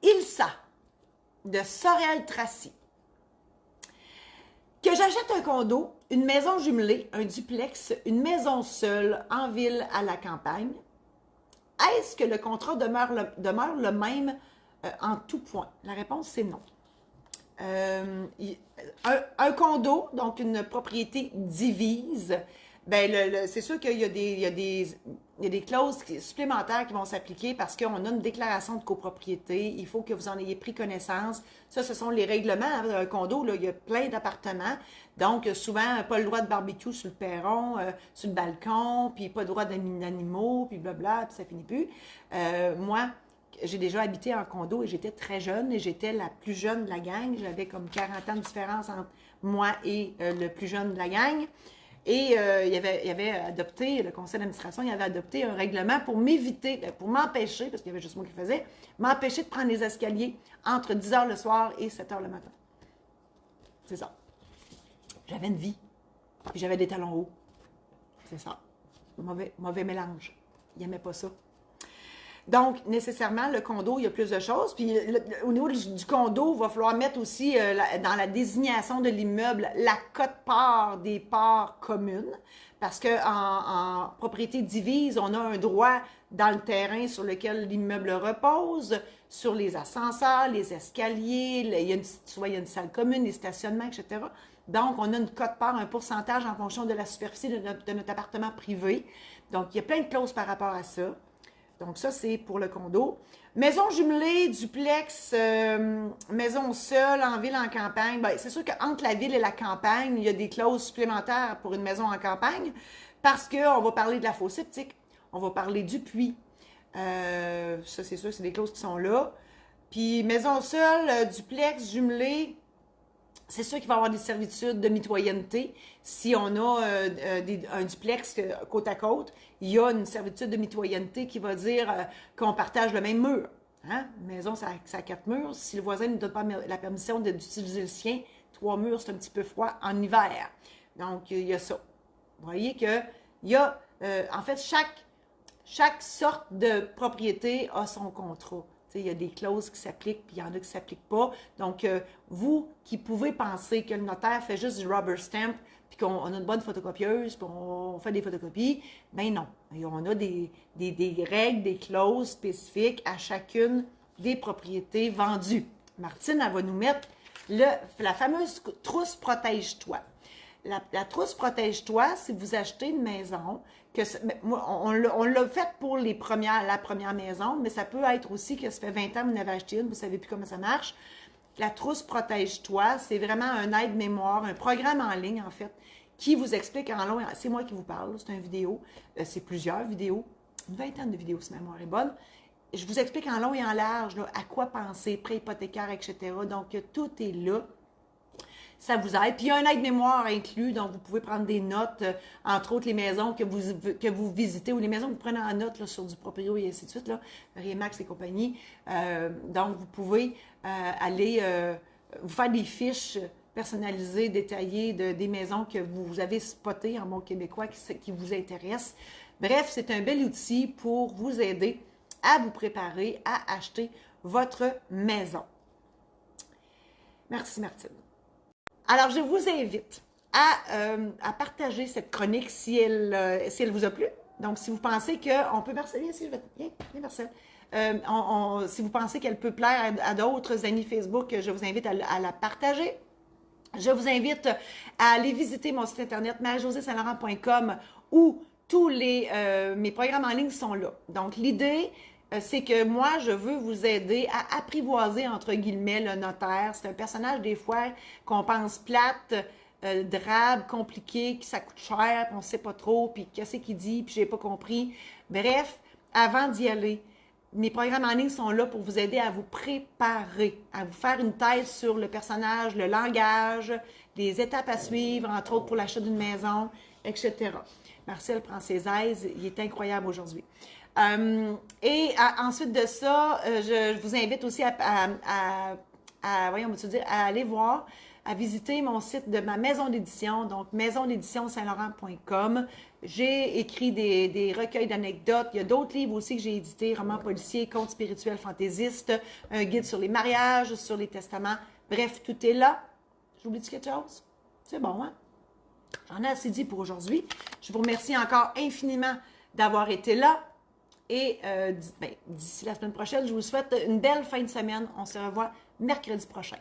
Ilsa, de Sorel-Tracy. Que j'achète un condo, une maison jumelée, un duplex, une maison seule, en ville, à la campagne, est-ce que le contrat demeure le même en tout point? La réponse, c'est non. Un condo, donc une propriété divise, ben c'est sûr qu'il y a des clauses supplémentaires qui vont s'appliquer parce qu'on a une déclaration de copropriété. Il faut que vous en ayez pris connaissance. Ça, ce sont les règlements d'un condo. Là, il y a plein d'appartements. Donc, souvent, pas le droit de barbecue sur le perron, sur le balcon, puis pas le droit d'animaux, puis blabla, puis ça finit plus. Moi, j'ai déjà habité en condo et j'étais très jeune et j'étais la plus jeune de la gang. J'avais comme 40 ans de différence entre moi et le plus jeune de la gang. Et il y avait adopté, le conseil d'administration, il avait adopté un règlement pour m'éviter, pour m'empêcher, parce qu'il y avait juste moi qui le faisais, m'empêcher de prendre les escaliers entre 10 h le soir et 7 h le matin. C'est ça. J'avais une vie. Puis j'avais des talons hauts. C'est ça. Mauvais mélange. Il n'aimait pas ça. Donc, nécessairement, le condo, il y a plus de choses. Puis, au niveau du condo, il va falloir mettre aussi dans la désignation de l'immeuble la quote-part des parts communes. Parce qu'en propriété divise, on a un droit dans le terrain sur lequel l'immeuble repose, sur les ascenseurs, les escaliers, il y a une salle commune, les stationnements, etc. Donc, on a une quote-part, un pourcentage en fonction de la superficie de notre appartement privé. Donc, il y a plein de clauses par rapport à ça. Donc, ça, c'est pour le condo. Maison jumelée, duplex, maison seule, en ville, en campagne. Bien, c'est sûr qu'entre la ville et la campagne, il y a des clauses supplémentaires pour une maison en campagne parce qu'on va parler de la fosse septique, on va parler du puits. Ça, c'est sûr, c'est des clauses qui sont là. Puis, maison seule, duplex, jumelée, c'est sûr qu'il va y avoir des servitudes de mitoyenneté. Si on a un duplex côte à côte, il y a une servitude de mitoyenneté qui va dire qu'on partage le même mur. Hein? Une maison, ça a 4 murs. Si le voisin ne donne pas la permission d'utiliser le sien, 3 murs, c'est un petit peu froid en hiver. Donc, il y a ça. Vous voyez qu'il y a, en fait, chaque sorte de propriété a son contrat. Il y a des clauses qui s'appliquent, puis il y en a qui ne s'appliquent pas. Donc, vous qui pouvez penser que le notaire fait juste du rubber stamp, puis qu'on a une bonne photocopieuse, puis on fait des photocopies, ben non. On a des règles, des clauses spécifiques à chacune des propriétés vendues. Martine, elle va nous mettre la fameuse trousse protège-toi. La trousse protège-toi, si vous achetez une maison, on l'a fait pour la première maison, mais ça peut être aussi que ça fait 20 ans que vous en avez acheté une, vous ne savez plus comment ça marche. La trousse protège-toi, c'est vraiment un aide-mémoire, un programme en ligne, en fait, qui vous explique en long, c'est moi qui vous parle, c'est une vidéo, c'est plusieurs vidéos, une vingtaine de vidéos si ma mémoire est bonne. Je vous explique en long et en large là, à quoi penser, prêt hypothécaire, etc. Donc, tout est là. Ça vous aide. Puis il y a un aide-mémoire inclus, donc vous pouvez prendre des notes, entre autres les maisons que vous visitez ou les maisons que vous prenez en note là, sur du proprio et ainsi de suite, là, Remax et compagnie. Donc vous pouvez aller vous faire des fiches personnalisées, détaillées des maisons que vous avez spotées en bon québécois qui vous intéressent. Bref, c'est un bel outil pour vous aider à vous préparer à acheter votre maison. Merci Martine. Alors, je vous invite à partager cette chronique si elle vous a plu. Donc, si vous pensez qu'on peut... Marcel, viens, Marcel. Si vous pensez qu'elle peut plaire à d'autres amis Facebook, je vous invite à la partager. Je vous invite à aller visiter mon site internet mariejosésaint-laurent.com où tous mes programmes en ligne sont là. Donc, l'idée... c'est que moi, je veux vous aider à apprivoiser, entre guillemets, le notaire. C'est un personnage, des fois, qu'on pense plate, drabe, compliqué, que ça coûte cher, qu'on ne sait pas trop, puis qu'est-ce qu'il dit, puis j'ai pas compris. Bref, avant d'y aller, mes programmes en ligne sont là pour vous aider à vous préparer, à vous faire une thèse sur le personnage, le langage, les étapes à suivre, entre autres pour l'achat d'une maison, etc. Marcel prend ses aises, il est incroyable aujourd'hui. Ensuite de ça, je vous invite aussi à aller voir à visiter mon site de ma maison d'édition, donc maisondéditionsaintlaurent.com. J'ai écrit des recueils d'anecdotes. Il y a d'autres livres aussi que j'ai édités, romans policiers, contes spirituels fantaisistes, un guide sur les mariages, sur les testaments. Bref, tout est là. J'oublie-tu quelque chose? C'est bon, hein? J'en ai assez dit pour aujourd'hui. Je vous remercie encore infiniment d'avoir été là. Et d'ici la semaine prochaine, je vous souhaite une belle fin de semaine. On se revoit mercredi prochain.